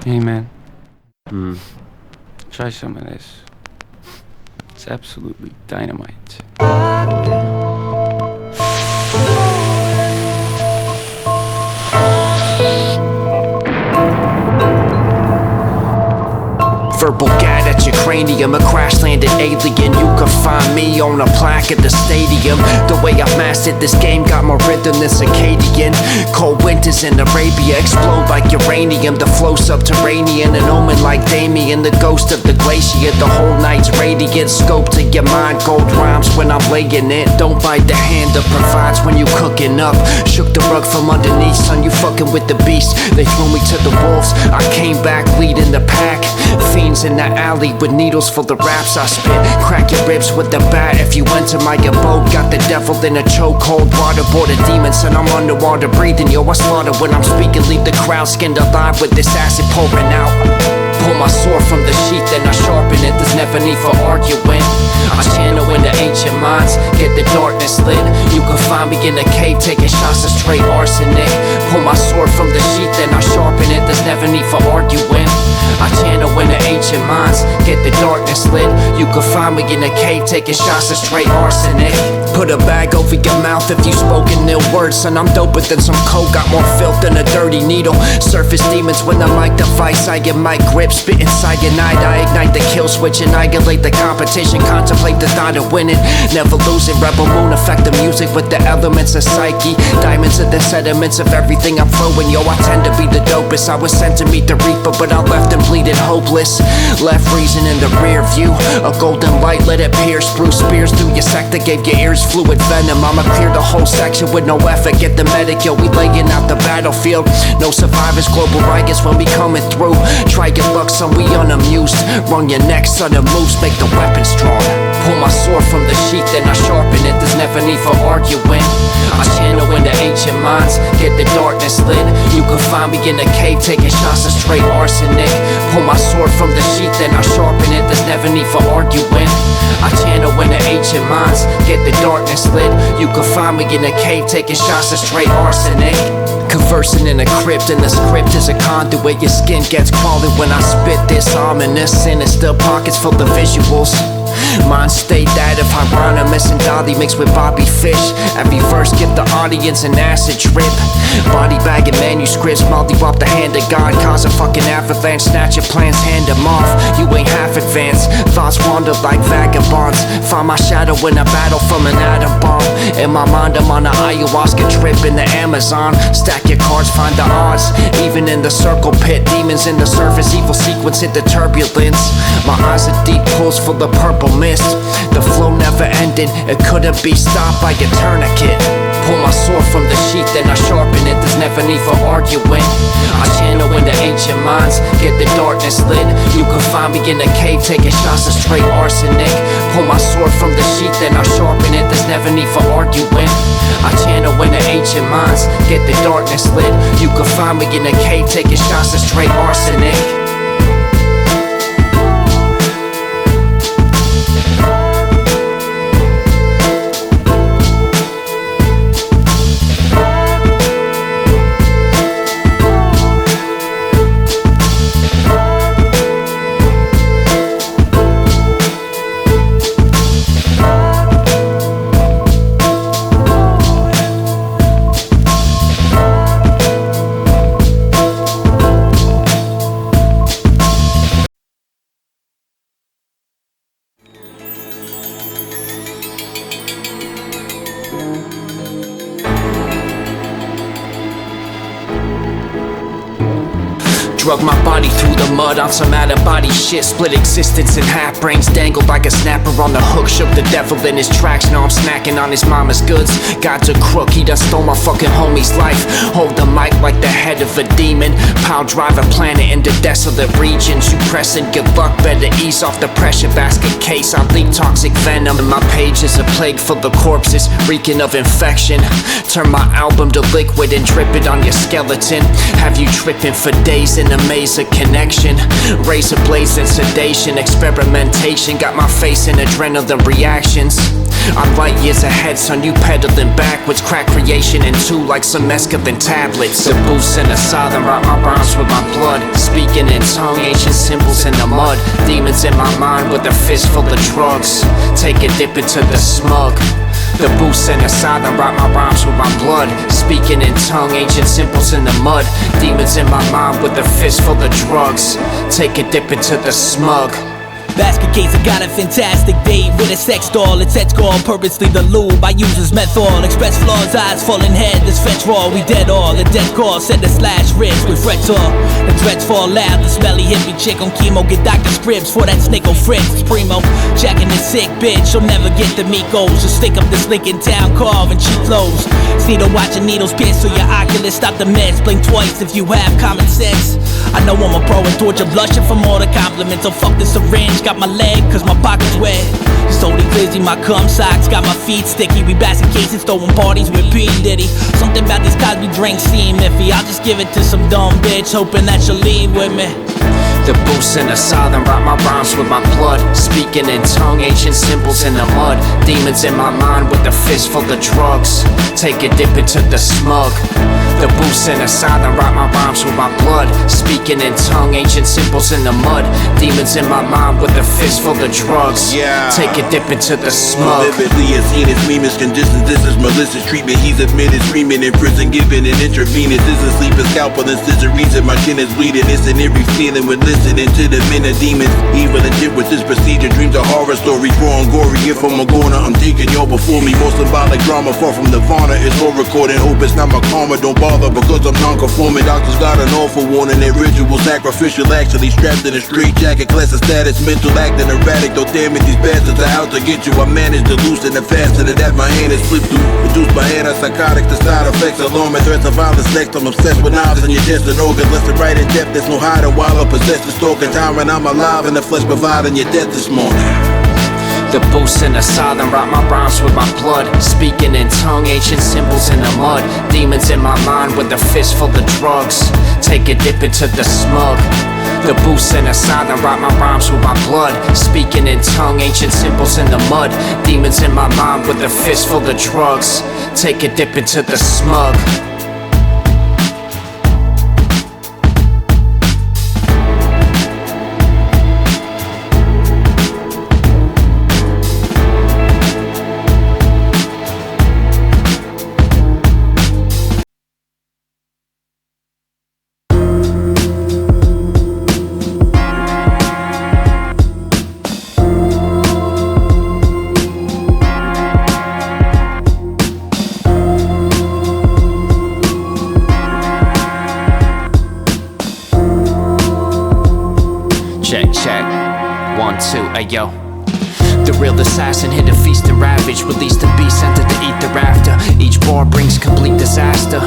Hey man, try some of this. It's absolutely dynamite. Verbal gad at your cranium, a crash-landed alien. You can find me on a plaque at the stadium. The way I've mastered this game got more rhythm than circadian. Cold winters in Arabia explode like uranium. The flow subterranean, an omen like Damien, the ghost of the glacier. The whole night's radiant, scope to your mind. Gold rhymes when I'm laying it. Don't bite the hand that provides when you cooking up. Shook the rug from underneath, son, you fucking with the beast. They threw me to the wolves, I came back leading the pack. Fiends in the alley with needles for the raps I spit. Crack your ribs with the bat if you enter my abode. Got the devil in a chokehold, waterboarded demons, and I'm underwater breathing. Yo, I slaughter when I'm speaking, leave the crowd skinned alive with this acid pouring out. Pull my sword from the sheath and I sharpen it. There's never need for arguing. I channel into ancient minds, get the darkness lit. You can find me in a cave taking shots of straight arsenic. Pull my sword from the sheath and I sharpen it. There's never need for arguing. I channel into ancient minds, get the darkness lit. You can find me in a cave taking shots of straight arsenic. Put a bag over your mouth if you spoken ill words, son. I'm doper than some coke, got more filth than a dirty needle. Surface demons when I mic device, I get mic grip, spitting cyanide. I ignite the kill switch, annihilate the competition, contemplate the thought of winning. Never losing, rebel moon affect the music with the elements of psyche. Diamonds are the sediments of everything I'm flowing. Yo, I tend to be the dopest. I was sent to meet the reaper, but I left him bleeding hopeless. Left reason in the rear view, a golden light let it pierce through. Spears through your sector, gave your ears fluid venom. I'ma clear the whole section with no effort, get the medic. Yo, we laying out the battlefield. No survivors, global riots when we coming through. Try your luck, son, we unamused. Run your neck, son, the moves make the weapon strong. Pull my sword from the sheath and I sharpen it. There's never need for arguing. I channel into ancient minds, get the darkness lit. You can find me in a cave taking shots of straight arsenic. Pull my sword from the sheath and I sharpen it. There's never need for arguing. I channel into ancient minds, get the darkness lit. You can find me in a cave taking shots of straight arsenic. Conversing in a crypt, and the script is a conduit. Your skin gets crawling when I spit this ominous, sinister pockets full of visuals. Mind state that if Hieronymus and Dolly mixed with Bobby Fish, every verse give the audience an acid trip. Body bagging manuscripts, mollywop the hand of God, cause a fucking avalanche, snatch your plans, hand them off. You ain't half advanced, thoughts wander like vagabonds. Find my shadow in a battle from an atom bomb. In my mind I'm on an ayahuasca trip in the Amazon. Stack your cards, find the odds. Even in the circle pit, demons in the surface, evil sequence hit the turbulence. My eyes are deep pools full of purple mist. The flow never ending, it couldn't be stopped by a tourniquet. Pull my sword from the sheath and I sharpen it. There's never need for arguing. I channel into ancient minds, get the darkness lit. You can find me in a cave taking shots of straight arsenic. Pull my sword from the sheath and I sharpen it. There's never need for arguing. I channel into ancient minds, get the darkness lit. You can find me in a cave taking shots of straight arsenic. Drug my body through the mud on some out-of-body shit. Split existence in half, brains dangled like a snapper on the hook. Shook the devil in his tracks, now I'm snacking on his mama's goods. God's a crook, he done stole my fucking homie's life. Hold the mic like the head of a demon. Pile drive a planet into desolate regions. You pressing, good luck, better ease off the pressure basket case. I leak toxic venom, and my page is a plague full of corpses, reeking of infection. Turn my album to liquid and drip it on your skeleton. Have you tripping for days in a maze of connection. Razor blades and sedation, experimentation got my face in adrenaline reactions. I'm light years ahead, son, you pedaling backwards. Crack creation in two like some mescaline tablets. The boost and the southern write my rhymes with my blood. Speaking in tongue, ancient symbols in the mud. Demons in my mind with a fist full of drugs. Take a dip into the smug. The boost and the southern write my rhymes with my blood. Speaking in tongue, ancient symbols in the mud. Demons in my mind with a fist full of drugs. Take a dip into the smug. Basket case, I got a fantastic date with a sex doll. It's head score, purposely the lube I use as menthol. Express flaws, eyes falling head, this fetch raw. We dead all, the death call, send a slash wrist with threats all. The threats fall loud, the smelly hippie chick on chemo. Get doctor scripts for that snicko Fritz. It's primo, jacking the sick bitch, she'll never get the Migos. Just stick up this Lincoln Town car and cheap clothes. Needle watching needles pierce through your oculus. Stop the mess, blink twice if you have common sense. I know I'm a pro and torture blushing from all the compliments. So fuck the syringe, got my leg cause my pocket's wet. Just told Eclyse my cum socks, got my feet sticky. We basking cases, throwing parties with P. Diddy. Something about these Cosby drinks seem iffy. I'll just give it to some dumb bitch, hoping that she'll leave with me. The boost and the southern write my rhymes with my blood. Speaking in tongue, ancient symbols in the mud. Demons in my mind with a fist full of drugs. Take a dip into the smug. The boost and the southern write my rhymes with my blood. Speaking in tongue, ancient symbols in the mud. Demons in my mind with a fist full of drugs. Take a dip into the smug. Vividly as seen as meanest conditions. This is malicious treatment. He's admitted screaming in prison, giving an intravenous. This is sleeping scalpel and scissories, and my chin is bleeding. It's an eerie feeling when listening to the men of demons. Evil and shit with this procedure. Dreams are horror stories, raw and gory. If I'm a goner, I'm taking y'all before me. More symbolic drama, far from Nirvana. It's all recording. Hope it's not my karma. Don't bother because I'm non-conforming. Doctors got an awful warning. That ritual sacrificial, actually strapped in a straight jacket. Class of status, mental acting erratic. Though damn it, these bastards are out to get you. I managed to loosen and fasten it that my hand is flipped through. Reduce my antipsychotics, the side effects, alarm and threats of violence next. I'm obsessed with knives in your chest and organs. Less than right in depth, there's no hiding while I'm possessed. Stalking time when I'm alive and the flesh providing your death this morning. The boost and the southern write my rhymes with my blood. Speaking in tongue, ancient symbols in the mud. Demons in my mind with a fist full of drugs. Take a dip into the smug. The boost and the southern write my rhymes with my blood. Speaking in tongue, ancient symbols in the mud. Demons in my mind with a fist full of drugs. Take a dip into the smug. Check. 1, 2, ayo. The real assassin hit a feast and ravage. Release the beast, sent to eat the rafter. Each bar brings complete disaster.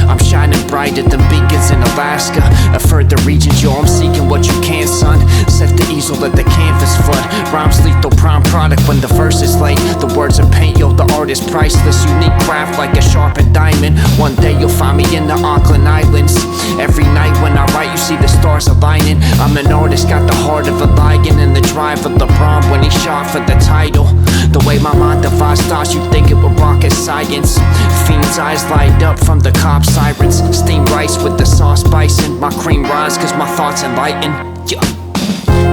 I'm shining brighter than beacons in Alaska. A further regions, yo, I'm seeking what you can, son. Set the easel, let the canvas flood. Rhymes lethal, prime product when the verse is late. The words of paint, yo, the art is priceless. Unique craft like a sharpened diamond. One day you'll find me in the Auckland Islands. Every night when I write, you see the stars aligning. I'm an artist, got the heart of a lion and the drive of LeBron when he shot for the title. The way my mind devised thoughts, you think it would rocket science. Fiends' eyes light up from the cop sirens. Steam rice with the sauce bison. My cream rise cause my thoughts enlighten. Yeah.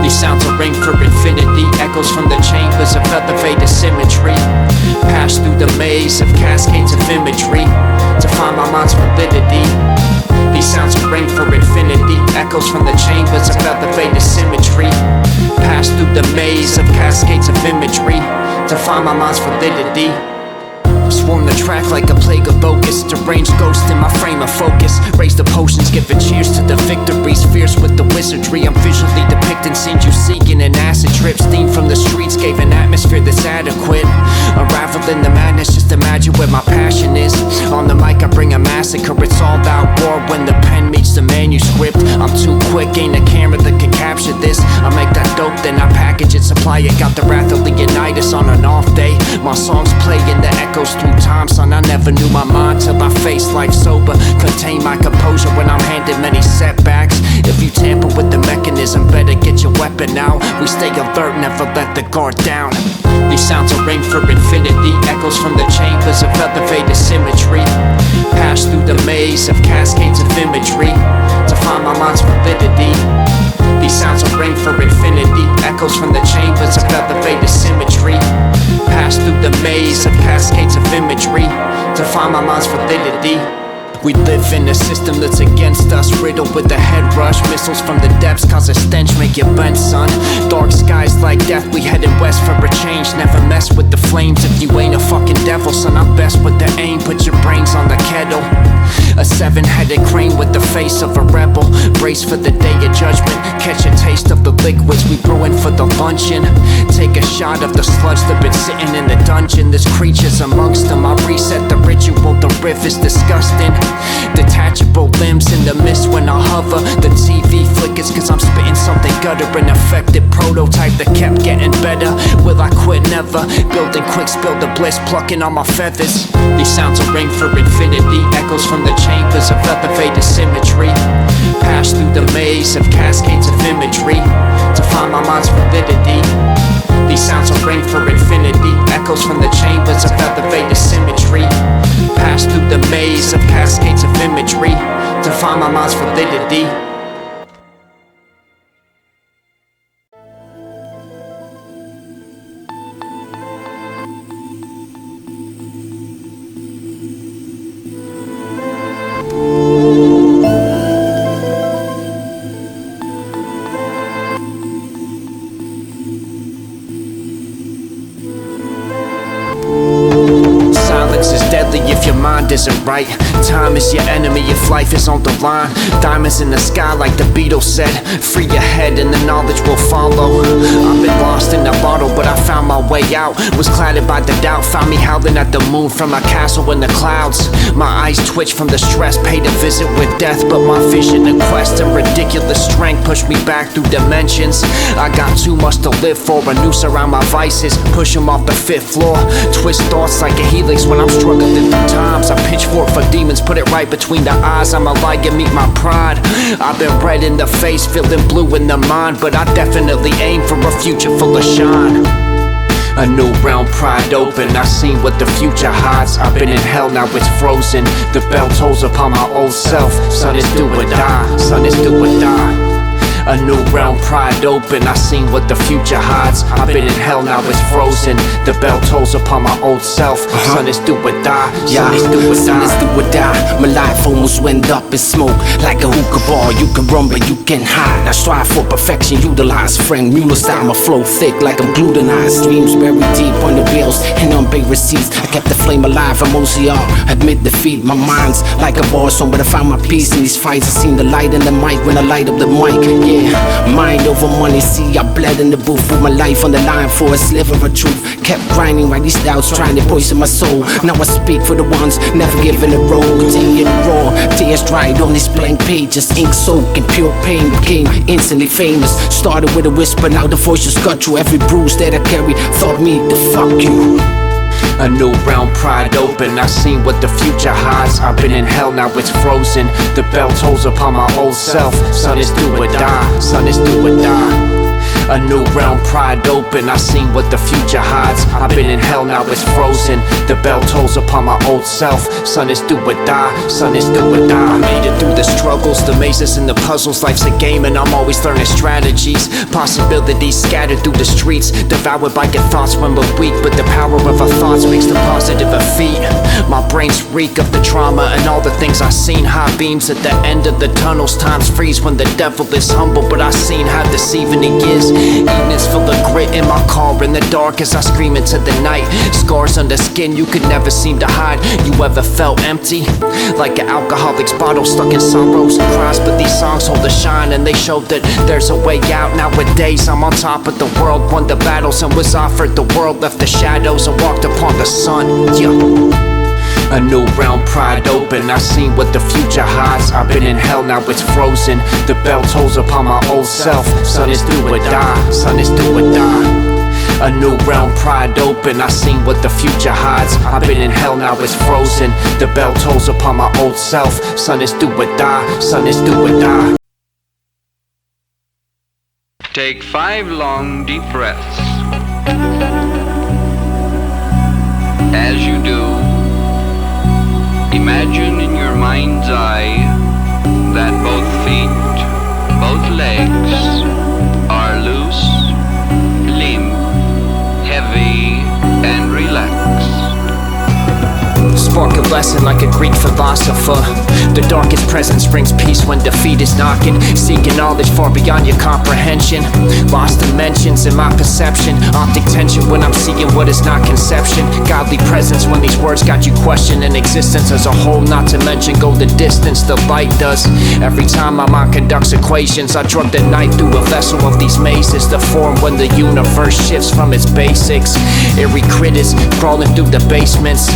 These sounds are ring for infinity. Echoes from the chambers of elevated symmetry. Pass through the maze of cascades of imagery to find my mind's validity. These sounds are ring for infinity. Echoes from the chambers of elevated symmetry. Pass through the maze of cascades of imagery to find my mind's validity. Swarm the track like a plague of locusts. Deranged ghost in my frame of focus. Raise the potions, giving cheers to the victories. Fierce with the wizardry, I'm visually depicting scenes you seeking in acid trips. Steam from the streets gave an atmosphere that's adequate. Unraveling the madness, just imagine where my passion is. On the mic I bring a massacre, it's all out war when the pen meets the manuscript. I'm too quick, ain't a camera that can capture this. I make that dope, then I package it, supply it. Got the wrath of Leonidas on an off day. My songs play in the echoes through time, son. I never knew my mind till I faced life sober. Contain my composure when I'm handed many setbacks. If you tamper with the mechanism, better get your weapon out. We stay alert, never let the guard down. These sounds are ring for infinity, echoes from the chambers of elevated symmetry. Pass through the maze of cascades of imagery to find my mind's validity. These sounds are ring for infinity, echoes from the chambers of elevated symmetry. Pass through the maze of cascades of imagery to find my mind's validity. We live in a system that's against us, riddled with a head rush. Missiles from the depths cause a stench, make you bent, son. Dark skies like death, we headed west for a change. Never mess with the flames if you ain't a fucking devil, son. I'm best with the aim, put your brains on the kettle. A seven-headed crane with the face of a rebel. Brace for the day of judgment, catch a taste of the liquids we brewing for the luncheon. Take a shot of the sludge that been sitting in the dungeon. There's creatures amongst them, I reset the ritual, the riff is disgusting. Detachable limbs in the mist when I hover. The TV flickers cause I'm spitting something gutter. An affected prototype that kept getting better. Will I quit? Never. Building quick, spill the bliss, plucking on my feathers. These sounds are ring for infinity, echoes from the chambers of elevated symmetry. Pass through the maze of cascades of imagery to find my mind's validity. These sounds are ring for infinity, echoes from the chambers of elevated symmetry. Pass through the maze of cascades of imagery to find my mind's validity. If your mind isn't right, time is your enemy if life is on the line. Diamonds in the sky like the Beatles said. Free your head and the knowledge will follow. I've been lost in a bottle but I found my way out. Was clouded by the doubt, found me howling at the moon from a castle in the clouds. My eyes twitch from the stress, paid a visit with death. But my vision and quest and ridiculous strength pushed me back through dimensions. I got too much to live for, a noose around my vices, push them off the 5th floor. Twist thoughts like a helix when I'm struggling through times. I pitchfork for demons, put it right between the eyes. I'm a lion, meet my pride. I've been red in the face, feeling blue in the mind, but I definitely aim for a future full of shine. A new realm pried open, I seen what the future hides. I've been in hell, now it's frozen. The bell tolls upon my old self. Son, it's do or die, son, it's do or die. A new realm pried open, I seen what the future hides. I've been in hell, now it's frozen. The bell tolls upon my old self. Son, it's do or die, son, it's do or die. Son, it's do or die. My life almost went up in smoke. Like a hookah bar, you can run but you can hide. I strive for perfection, utilize Frank Mueller style. My flow thick like I'm glutenized. Streams buried deep on the rails and unpaid receipts. I kept the flame alive from OCR, admit defeat. My mind's like a war song, but I found my peace in these fights. I seen the light in the mic when I light up the mic. Mind over money, see I bled in the booth. Put my life on the line for a sliver of truth. Kept grinding right these doubts, trying to poison my soul. Now I speak for the ones never given a roll. Continue to raw, tears dried on these blank pages. Ink soaked in pure pain, became instantly famous. Started with a whisper, now the voice just cut through every bruise that I carry. Thought me to fuck you. A new realm pried open, I seen what the future hides. I've been in hell, now it's frozen. The bell tolls upon my old self. Son, it's do or die, son, it's do or die. A new realm pried open, I seen what the future hides. I've been in hell, now it's frozen. The bell tolls upon my old self. Son, it's do or die, son, it's do or die. I made it through the struggles, the mazes and the puzzles. Life's a game and I'm always learning strategies. Possibilities scattered through the streets, devoured by your thoughts when we're weak. But the power of our thoughts makes the positive a feat. My brains reek of the trauma and all the things I've seen. High beams at the end of the tunnels, times freeze when the devil is humble. But I seen how deceiving he is. Evenings full of grit in my car in the dark as I scream into the night. Scars on the skin you could never seem to hide. You ever felt empty? Like an alcoholic's bottle stuck in sorrows and cries. But these songs hold a shine and they show that there's a way out. Nowadays I'm on top of the world, won the battles and was offered the world. Left the shadows and walked upon the sun. Yeah. A new realm pried open, I seen what the future hides. I've been in hell, now it's frozen. The bell tolls upon my old self. Son, it's do or die, son, it's do or die. A new realm pried open, I seen what the future hides. I've been in hell, now it's frozen. The bell tolls upon my old self. Son, it's do or die, son, it's do or die. Take 5 long, deep breaths. As you do, imagine in your mind's eye that both feet, both legs are loose, limp, heavy, and relaxed. Spark a lesson like a Greek philosopher. The darkest presence brings peace when defeat is knocking. Seeking knowledge far beyond your comprehension. Lost dimensions in my perception. Optic tension when I'm seeing what is not conception. Godly presence when these words got you questioning existence as a whole. Not to mention go the distance the light does. Every time my mind conducts equations, I drug the night through a vessel of these mazes. The form when the universe shifts from its basics. Eerie critters crawling through the basements.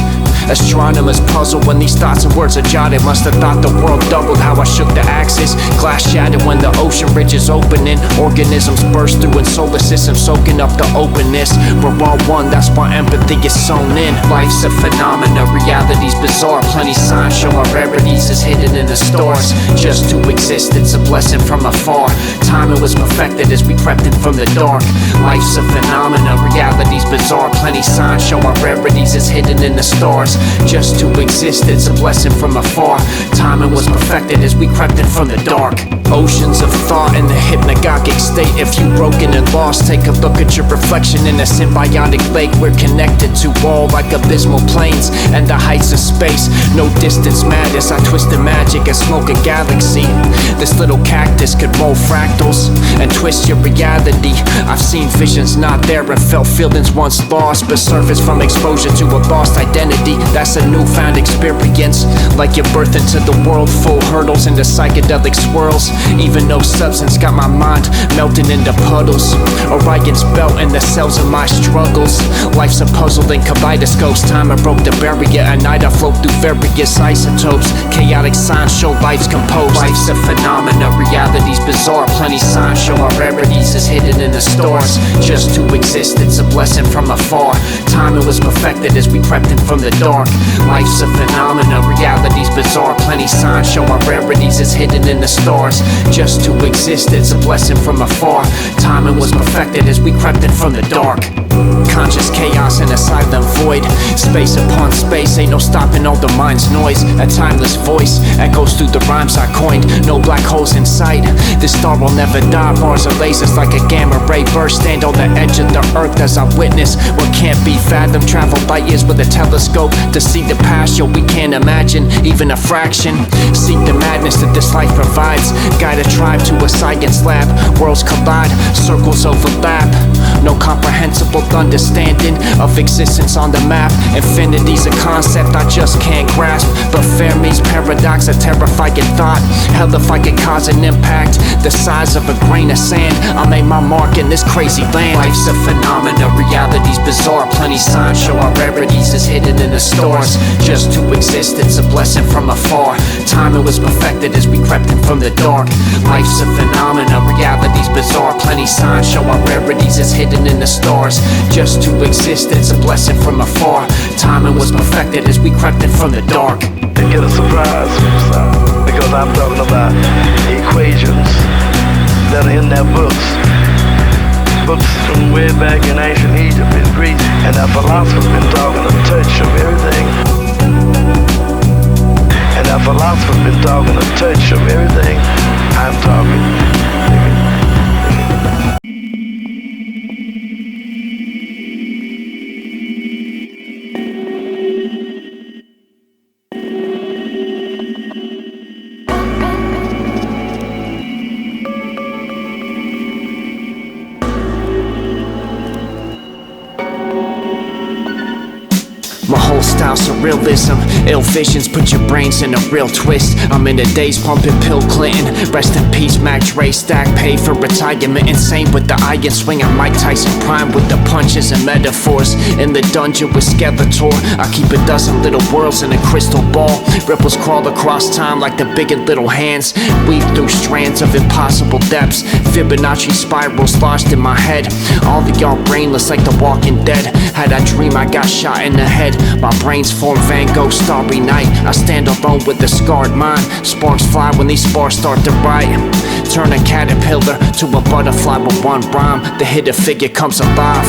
Astronomers puzzle when these thoughts and words are jotted. Must have thought the world doubled how I shook the axis. Glass shattered when the ocean ridge is opening. Organisms burst through and solar systems soaking up the openness. We're all one, that's why empathy is sewn in. Life's a phenomena, reality's bizarre. Plenty signs show our rarities is hidden in the stars. Just to exist, it's a blessing from afar. Timing was perfected as we crept in from the dark. Life's a phenomena, reality's bizarre. Plenty signs show our rarities is hidden in the stars. Just to exist, it's a blessing from afar. Timing was perfected as we crept in from the dark. Oceans of thought in the hypnagogic state. If you broken and lost, take a look at your reflection in a symbiotic lake. We're connected to all like abysmal plains and the heights of space. No distance matters. I twist the magic and smoke a galaxy. This little cactus could roll fractals and twist your reality. I've seen visions not there and felt feelings once lost, but surfaced from exposure to a lost identity. That's a newfound experience. Like your birth into the world, full hurdles into psychedelic swirls. Even no substance got my mind melting into puddles. Orion's belt in the cells of my struggles. Life's a puzzle in kaleidoscopes. Time I broke the barrier. At night I float through various isotopes. Chaotic signs show life's composed. Life's a phenomena, reality's bizarre. Plenty signs show our rarities is hidden in the stars. Just to exist, it's a blessing from afar. Timing was perfected as we crept in from the dark. Life's a phenomena, reality's bizarre. Plenty signs show our rarities is hidden in the stars. Just to exist, it's a blessing from afar. Timing was perfected as we crept in from the dark. Conscious chaos in a silent void. Space upon space, ain't no stopping all the mind's noise. A timeless voice echoes through the rhymes I coined. No black holes in sight. This star will never die. Bars of lasers like a gamma ray burst. Stand on the edge of the earth as I witness what can't be fathomed. Travel light years with a telescope to see the past. Yo, we can't imagine even a fraction. Seek the madness that this life provides. Guide a tribe to a science lab. Worlds collide, circles overlap. No comprehensible understanding of existence on the map. Infinity's a concept I just can't grasp. But Fermi's paradox, a terrifying thought. Hell, if I could cause an impact the size of a grain of sand, I made my mark in this crazy land. Life's a phenomena, reality's bizarre. Plenty signs show our rarities is hidden in the stars. Just to exist, it's a blessing from afar. Timing was perfected as we crept in from the dark. Life's a phenomena, reality's bizarre. Plenty signs show our rarities is hidden in the stars. Just to exist, it's a blessing from afar. Timing was perfected as we crept in from the dark. They get a surprise because I'm talking about equations that are in their books. Books from way back in ancient Egypt and Greece, and our philosophers been talking a touch of everything. And our philosophers been talking a touch of everything I'm talking. My whole style surrealism, ill visions put your brains in a real twist. I'm in the days pumping Bill Clinton. Rest in peace, Mac Dre, stack paid for retirement. Insane with the iron swing, I'm Mike Tyson prime with the punches and metaphors. In the dungeon with Skeletor, I keep a dozen little worlds in a crystal ball. Ripples crawl across time like the big and little hands. Weave through strands of impossible depths. Fibonacci spirals lodged in my head. All of y'all brainless like the Walking Dead. Had I dream I got shot in the head. My brain brains form Van Gogh's Starry Night. I stand alone with a scarred mind. Sparks fly when these sparks start to write. Turn a caterpillar to a butterfly with one rhyme. The hidden figure comes alive.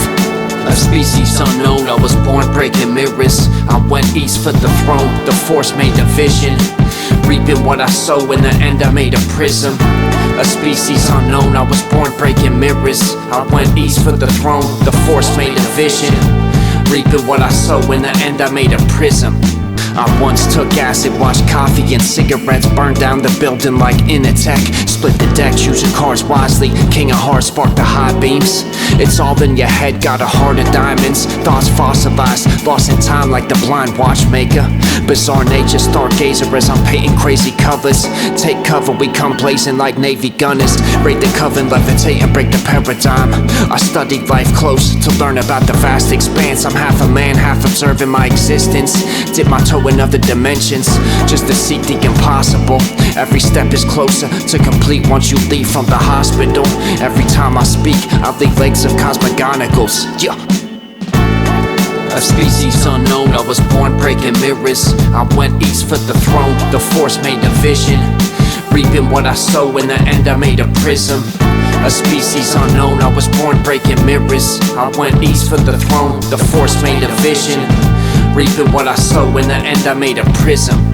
A species unknown, I was born breaking mirrors. I went east for the throne, the force made a vision. Reaping what I sow, in the end I made a prism. A species unknown, I was born breaking mirrors. I went east for the throne, the force made a vision. Reaping what I sow, in the end I made a prism. I once took acid, watched coffee and cigarettes burn down the building like Initech. Split the deck, choosing cards wisely. King of hearts sparked the high beams. It's all in your head, got a heart of diamonds. Thoughts fossilized, lost in time like the blind watchmaker. Bizarre nature, stargazer as I'm painting crazy covers. Take cover, we come blazing like Navy gunners. Raid the coven, levitate and break the paradigm. I studied life close to learn about the vast expanse. I'm half a man, half observing my existence. Dip my toe in other dimensions, just to seek the impossible. Every step is closer to complete once you leave from the hospital. Every time I speak, I leave legs of cosmogonicals. Yeah. A species unknown, I was born breaking mirrors. I went east for the throne, the force made a vision. Reaping what I sow, in the end I made a prism. A species unknown, I was born breaking mirrors. I went east for the throne, the force made a vision. Reaping what I sow, in the end I made a prism.